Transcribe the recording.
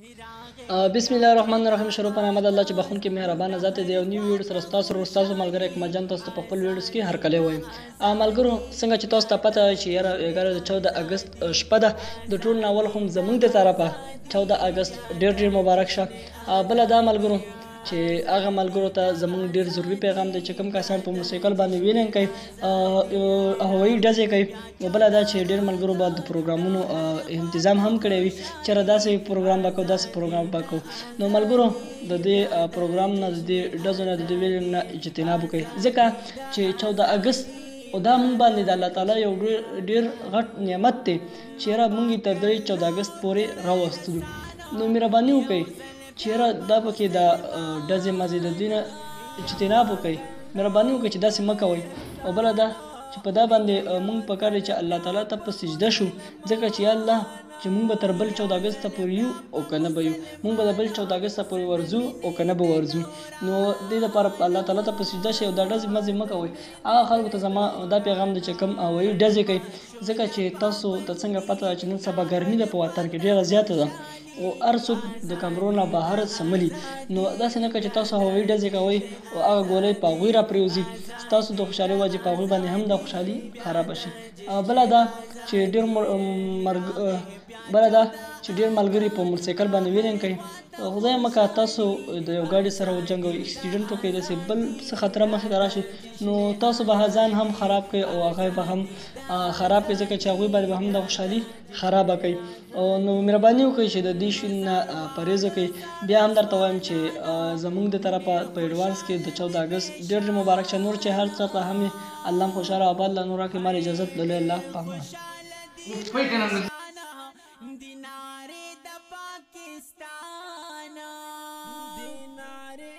بسم الله الرحمن الرحیم. شروع په نام د الله چې بخون کې مهربانه ذات دی. یو نیو ویډیو سره ستاسو ملګری اکمل جان تاسو ته په خپل ویډیوز کې هرکلی وایم. ملګرو څنګه چې تاسو ته پته چې یاره 14 اګست شپه ده، د ټول ناول هم زمونږ د طرفه 14 اګست ډېر مبارک شه. بله دا ملګرو چې هغه ملګرو ته زمونږ ډېر ضروري پیغام دی چې کوم کسان په موټرسایکل باندې ویلینګ کوي، هوایي ډزې کوي، او بله دا چې ډېر ملګرو به د پروګرامونو انتظام هم کړی وي چېرې داسې پروګرام به کوو داسې پروګرام به کوو. نو ملګرو د دې پروګرام نه د دې ډزو نه د دې ویلینګ نه اجتناب وکړئ، ځکه چې 14 اګست او دا مونږ باندې د الله تعالی یو ډېر غټ نعمت دی چې یاره مونږ یې تر دې 14 اګست پورې راوستلو. نو مهرباني وکړئ چې یاره دا پکې د ډزې مزې د دې نه اجتناب وکړئ، مهرباني وکړئ چې داسې مه کوئ. او بله دا چې په دا باندې مونږ پکار دی چې الله تعالی ته په سجده شو، ځکه چې یا الله چې مونږ به تر بل 14 اګست پورې یو او که نه به یو، مونږ به د بل 14 اګست پورې ورځو او که نه به ورځو. نو دې دپاره الله تعالی ته په سجده شئ او دا ډزې مزې مه کوئ. هغه خلکو ته زما دا پیغام دی چې کوم هوایي ډزې کوي، ځکه چې تاسو ته څنګه پته ده چې نن سبا ګرمي ده په وطن کې ډېره زیاته ده او هر څوک د کمرو نه بهر سملي. نو داسې نه که چې تاسو هوایي ډزې کوئ او هغه ګولۍ په هغوی را پرېوځي، ستاسو د خوشحالۍ وجې په هغوی باندې هم د خوشحالي خرابه شي. بله دا چې ډېر ملګري په موټرسایکل باندې ویلینګ کوي، خدای مکه تاسو د یو ګاډي سره وجنګوئ، اکسیډنټ وکړئ، داسې بل څه خطره مخې ته راشي، نو تاسو به ځان هم خراب کړئ او هغه به هم خراب کړئ، ځکه چې هغوی باندې به هم د خوشحالي خرابه کوي. نو مهرباني وکړئ چې د دې شي نه پرهیز وکړئ. بیا هم درته وایم چې زمونږ د طرفه په ایډوانس کې د 14 اګست ډېر مبارک شه. نور چې هر څه ته هم الله خوشحاله آباد له نور راکړي. مال اجازت له الله پامان. دینارے دا پاکستان دینارے